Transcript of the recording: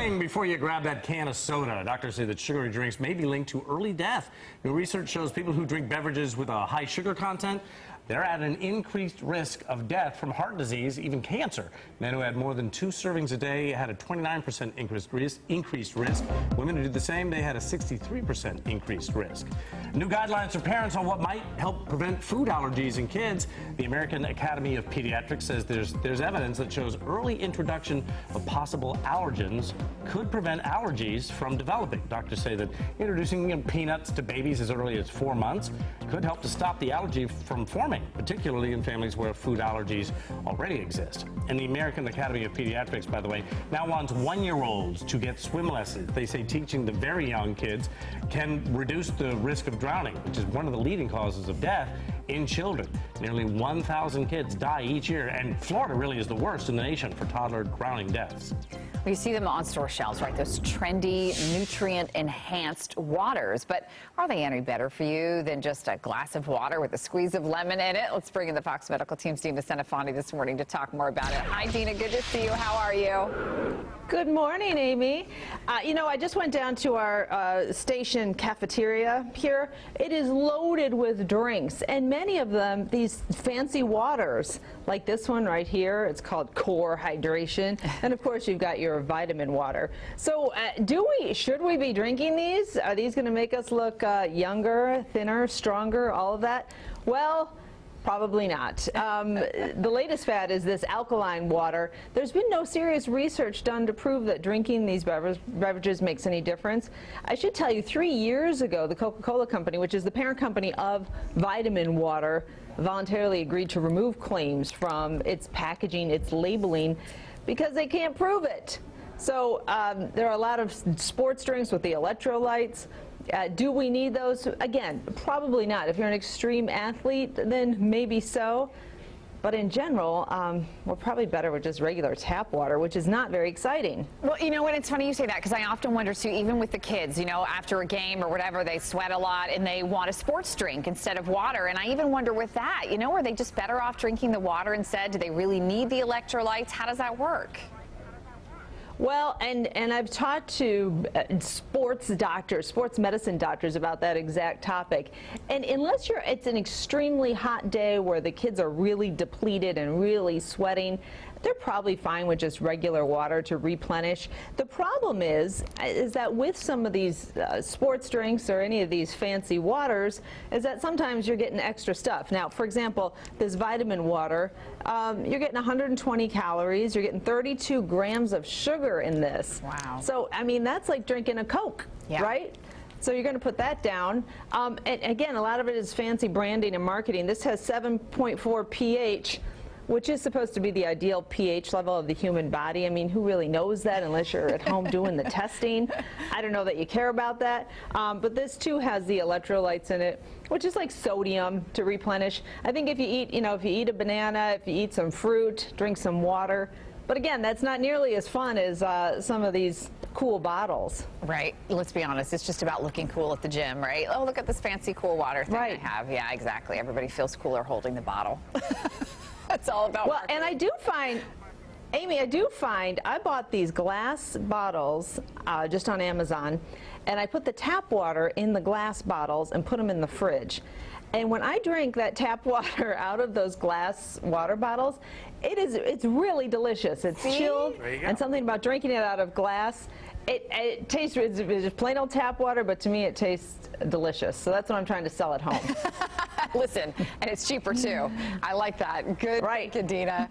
warning before you grab that can of soda. Doctors say that sugary drinks may be linked to early death. New research shows people who drink beverages with a high sugar content, they're at an increased risk of death from heart disease, even cancer. Men who had more than 2 servings a day had a 29% increased risk. Women who did the same, they had a 63% increased risk. New guidelines for parents on what might help prevent food allergies in kids. The American Academy of Pediatrics says there's evidence that shows early introduction of possible allergens could prevent allergies from developing. Doctors say that introducing peanuts to babies as early as 4 months could help to stop the allergy from forming, particularly in families where food allergies already exist. And the American Academy of Pediatrics, by the way, now wants 1-year-olds to get swim lessons. They say teaching the very young kids can reduce the risk of drowning, which is one of the leading causes of death in children. Nearly 1,000 kids die each year, and Florida really is the worst in the nation for toddler drowning deaths. You see them on store shelves, right? Those trendy, nutrient-enhanced waters. But are they any better for you than just a glass of water with a squeeze of lemon in it? Let's bring in the Fox Medical Team's Dina Senefani this morning to talk more about it. Hi, Dina. Good to see you. How are you? Good morning, Amy. You know, I just went down to our station cafeteria here. It is loaded with drinks, and many of them, these fancy waters, like this one right here. It's called Core Hydration. And of course, you've got your vitamin water. So should we be drinking these? Are these going to make us look younger, thinner, stronger, all of that? Well, probably not. The latest fad is this alkaline water. There's been no serious research done to prove that drinking these beverages makes any difference. I should tell you, 3 years ago, the Coca-Cola company, which is the parent company of vitamin water, voluntarily agreed to remove claims from its packaging, its labeling, because they can't prove it. So there are a lot of sports drinks with the electrolytes. Do we need those? Again, probably not. If you're an extreme athlete, then maybe so. But in general, we're probably better with just regular tap water, which is not very exciting. Well, you know what? It's funny you say that, because I often wonder, too, even with the kids, you know, after a game or whatever, they sweat a lot and they want a sports drink instead of water. And I even wonder with that, you know, are they just better off drinking the water instead? Do they really need the electrolytes? How does that work? Well, and I've talked to sports doctors, sports medicine doctors about that exact topic. And unless it's an extremely hot day where the kids are really depleted and really sweating, they're probably fine with just regular water to replenish. The problem is that with some of these sports drinks or any of these fancy waters, is that sometimes you're getting extra stuff. Now, for example, this vitamin water, you're getting 120 calories, you're getting 32 grams of sugar in this. Wow. So, I mean, that's like drinking a Coke, right? So you're going to put that down. And again, a lot of it is fancy branding and marketing. This has 7.4 pH. Which is supposed to be the ideal pH level of the human body. I mean, who really knows that unless you're at home doing the testing? I don't know that you care about that. But this too has the electrolytes in it, which is like sodium to replenish. I think if you eat, if you eat a banana, if you eat some fruit, drink some water. But again, that's not nearly as fun as some of these cool bottles. Right. Let's be honest. It's just about looking cool at the gym, right? Oh, look at this fancy cool water thing I have. Yeah, exactly. Everybody feels cooler holding the bottle. That's all about marketing. And I do find, Amy, I bought these glass bottles just on Amazon, and I put the tap water in the glass bottles and put them in the fridge. And when I drink that tap water out of those glass water bottles, it's really delicious. It's chilled, and something about drinking it out of glass. It tastes, it's just plain old tap water, but to me it tastes delicious. So that's what I'm trying to sell at home. Listen, and it's cheaper too. I like that. Good. Right. Thank you, Dina.